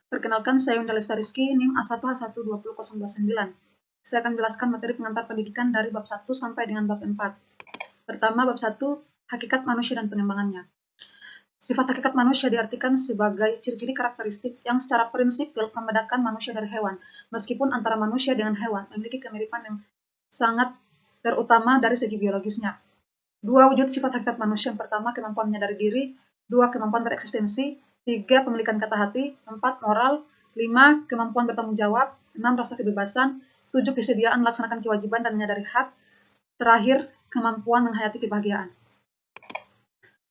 Perkenalkan, saya Winda Lestari Rizky, NIM A1H12009. Saya akan menjelaskan materi pengantar pendidikan dari bab 1 sampai dengan bab 4. Pertama, bab 1, hakikat manusia dan pengembangannya. Sifat hakikat manusia diartikan sebagai ciri-ciri karakteristik yang secara prinsip membedakan manusia dari hewan, meskipun antara manusia dengan hewan memiliki kemiripan yang sangat terutama dari segi biologisnya. Dua wujud sifat hakikat manusia: yang pertama, kemampuan menyadari diri; dua, kemampuan bereksistensi; tiga, pemilikan kata hati; empat, moral; lima, kemampuan bertanggung jawab; enam, rasa kebebasan; tujuh, kesediaan melaksanakan kewajiban dan menyadari hak; terakhir, kemampuan menghayati kebahagiaan.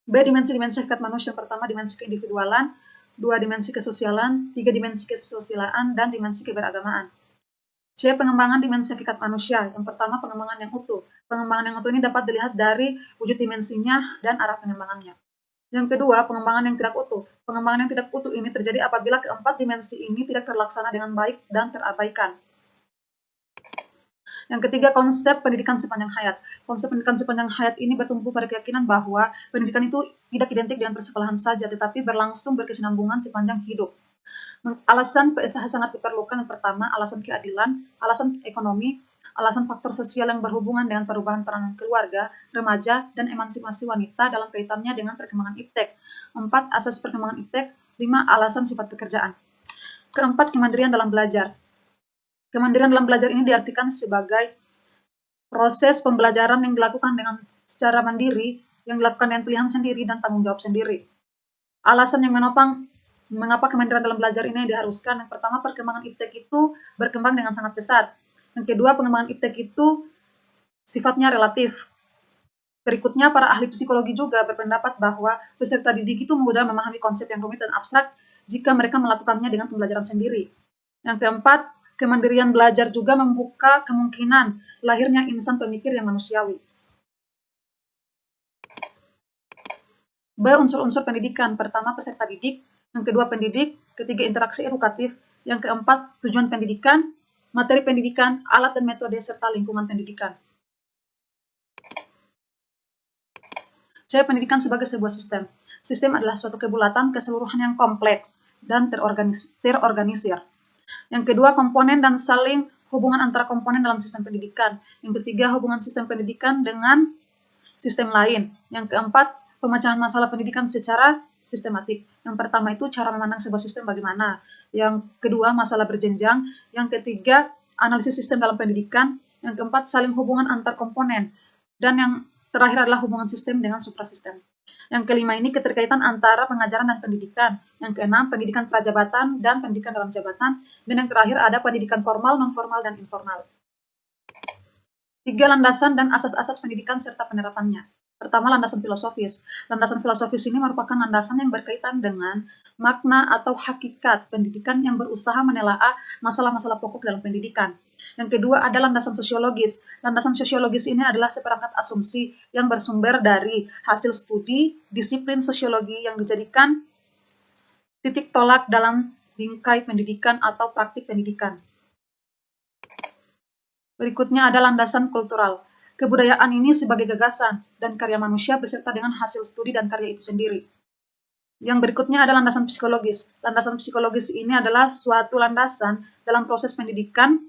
B. Dimensi-dimensi hakikat manusia. Yang pertama, dimensi keindividualan; dua, dimensi kesosialan; tiga, dimensi kesosialaan; dan dimensi keberagamaan. C. Pengembangan dimensi hakikat manusia. Yang pertama, pengembangan yang utuh. Pengembangan yang utuh ini dapat dilihat dari wujud dimensinya dan arah pengembangannya. Yang kedua, pengembangan yang tidak utuh. Pengembangan yang tidak utuh ini terjadi apabila keempat dimensi ini tidak terlaksana dengan baik dan terabaikan. Yang ketiga, konsep pendidikan sepanjang hayat. Konsep pendidikan sepanjang hayat ini bertumpu pada keyakinan bahwa pendidikan itu tidak identik dengan persekolahan saja, tetapi berlangsung berkesinambungan sepanjang hidup. Alasan PSH sangat diperlukan. Yang pertama, alasan keadilan; alasan ekonomi; alasan faktor sosial yang berhubungan dengan perubahan peran keluarga, remaja, dan emansipasi wanita dalam kaitannya dengan perkembangan iptek. Empat, asas perkembangan iptek. Lima, alasan sifat pekerjaan. Keempat, kemandirian dalam belajar. Kemandirian dalam belajar ini diartikan sebagai proses pembelajaran yang dilakukan dengan secara mandiri, yang dilakukan dengan pilihan sendiri dan tanggung jawab sendiri. Alasan yang menopang mengapa kemandirian dalam belajar ini diharuskan: yang pertama, perkembangan iptek itu berkembang dengan sangat pesat. Yang kedua, pengembangan iptek itu sifatnya relatif. Berikutnya, para ahli psikologi juga berpendapat bahwa peserta didik itu mudah memahami konsep yang rumit dan abstrak jika mereka melakukannya dengan pembelajaran sendiri. Yang keempat, kemandirian belajar juga membuka kemungkinan lahirnya insan pemikir yang manusiawi. B. Unsur-unsur pendidikan. Pertama, peserta didik; yang kedua, pendidik; ketiga, interaksi edukatif; yang keempat, tujuan pendidikan; materi pendidikan; alat dan metode, serta lingkungan pendidikan. C. Pendidikan sebagai sebuah sistem. Sistem adalah suatu kebulatan keseluruhan yang kompleks dan terorganisir. Yang kedua, komponen dan saling hubungan antara komponen dalam sistem pendidikan. Yang ketiga, hubungan sistem pendidikan dengan sistem lain. Yang keempat, pemecahan masalah pendidikan secara sistematik. Yang pertama itu cara memandang sebuah sistem bagaimana. Yang kedua, masalah berjenjang. Yang ketiga, analisis sistem dalam pendidikan. Yang keempat, saling hubungan antar komponen. Dan yang terakhir adalah hubungan sistem dengan suprasistem. Yang kelima ini keterkaitan antara pengajaran dan pendidikan. Yang keenam, pendidikan prajabatan dan pendidikan dalam jabatan. Dan yang terakhir ada pendidikan formal, non-formal, dan informal. Tiga, landasan dan asas-asas pendidikan serta penerapannya. Pertama, landasan filosofis. Landasan filosofis ini merupakan landasan yang berkaitan dengan makna atau hakikat pendidikan yang berusaha menelaah masalah-masalah pokok dalam pendidikan. Yang kedua, ada landasan sosiologis. Landasan sosiologis ini adalah seperangkat asumsi yang bersumber dari hasil studi disiplin sosiologi yang dijadikan titik tolak dalam bingkai pendidikan atau praktik pendidikan. Berikutnya ada landasan kultural. Kebudayaan ini sebagai gagasan dan karya manusia beserta dengan hasil studi dan karya itu sendiri. Yang berikutnya ada landasan psikologis. Landasan psikologis ini adalah suatu landasan dalam proses pendidikan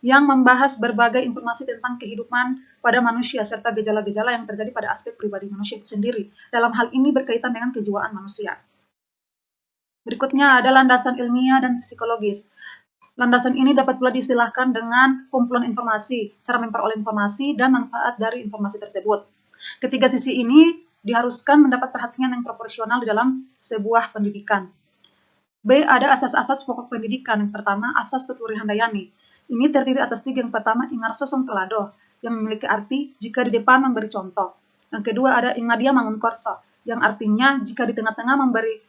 yang membahas berbagai informasi tentang kehidupan pada manusia serta gejala-gejala yang terjadi pada aspek pribadi manusia itu sendiri. Dalam hal ini berkaitan dengan kejiwaan manusia. Berikutnya ada landasan ilmiah dan psikologis. Landasan ini dapat pula diistilahkan dengan kumpulan informasi, cara memperoleh informasi, dan manfaat dari informasi tersebut. Ketiga sisi ini diharuskan mendapat perhatian yang proporsional di dalam sebuah pendidikan. B. Ada asas-asas pokok pendidikan. Yang pertama, asas tuturi handayani. Ini terdiri atas tiga. Yang pertama, ingarso song telado, yang memiliki arti jika di depan memberi contoh. Yang kedua, ada ingadia mangun korso, yang artinya jika di tengah-tengah memberi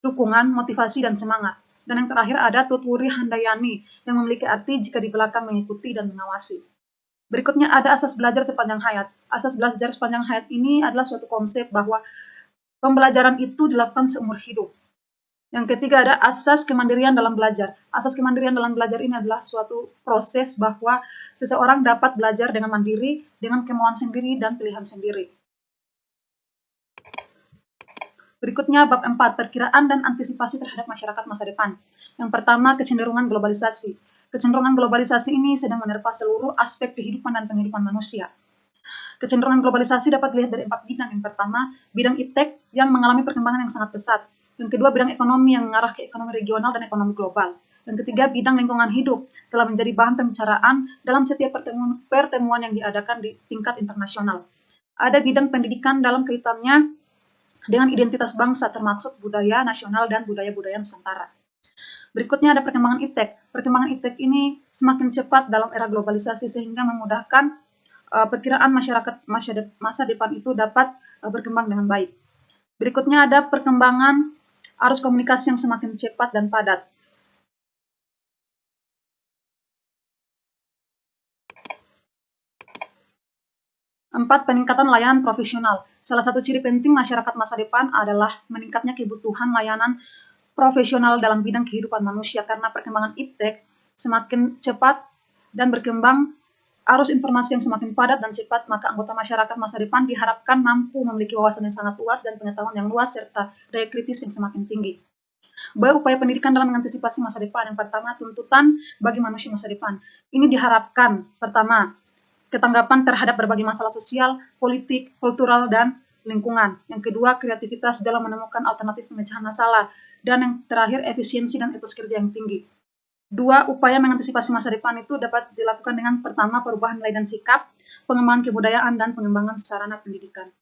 dukungan, motivasi, dan semangat. Dan yang terakhir ada tuturi handayani, yang memiliki arti jika di belakang mengikuti dan mengawasi. Berikutnya ada asas belajar sepanjang hayat. Asas belajar sepanjang hayat ini adalah suatu konsep bahwa pembelajaran itu dilakukan seumur hidup. Yang ketiga ada asas kemandirian dalam belajar. Asas kemandirian dalam belajar ini adalah suatu proses bahwa seseorang dapat belajar dengan mandiri, dengan kemauan sendiri dan pilihan sendiri. Berikutnya bab 4, perkiraan dan antisipasi terhadap masyarakat masa depan. Yang pertama, kecenderungan globalisasi. Kecenderungan globalisasi ini sedang menerpa seluruh aspek kehidupan dan penghidupan manusia. Kecenderungan globalisasi dapat dilihat dari 4 bidang. Yang pertama, bidang iptek yang mengalami perkembangan yang sangat pesat. Yang kedua, bidang ekonomi yang mengarah ke ekonomi regional dan ekonomi global. Yang ketiga, bidang lingkungan hidup telah menjadi bahan pembicaraan dalam setiap pertemuan yang diadakan di tingkat internasional. Ada bidang pendidikan dalam kaitannya dengan identitas bangsa, termasuk budaya nasional dan budaya-budaya Nusantara. Berikutnya ada perkembangan iptek. Perkembangan iptek ini semakin cepat dalam era globalisasi sehingga memudahkan perkiraan masyarakat masa depan itu dapat berkembang dengan baik. Berikutnya ada perkembangan arus komunikasi yang semakin cepat dan padat. Empat, peningkatan layanan profesional. Salah satu ciri penting masyarakat masa depan adalah meningkatnya kebutuhan layanan profesional dalam bidang kehidupan manusia karena perkembangan iptek semakin cepat dan berkembang arus informasi yang semakin padat dan cepat, maka anggota masyarakat masa depan diharapkan mampu memiliki wawasan yang sangat luas dan pengetahuan yang luas serta daya kritis yang semakin tinggi. Upaya pendidikan dalam mengantisipasi masa depan. Yang pertama, tuntutan bagi manusia masa depan. Ini diharapkan, pertama, ketanggapan terhadap berbagai masalah sosial, politik, kultural, dan lingkungan. Yang kedua, kreativitas dalam menemukan alternatif pemecahan masalah. Dan yang terakhir, efisiensi dan etos kerja yang tinggi. Dua, upaya mengantisipasi masa depan itu dapat dilakukan dengan pertama, perubahan nilai dan sikap, pengembangan kebudayaan, dan pengembangan sarana pendidikan.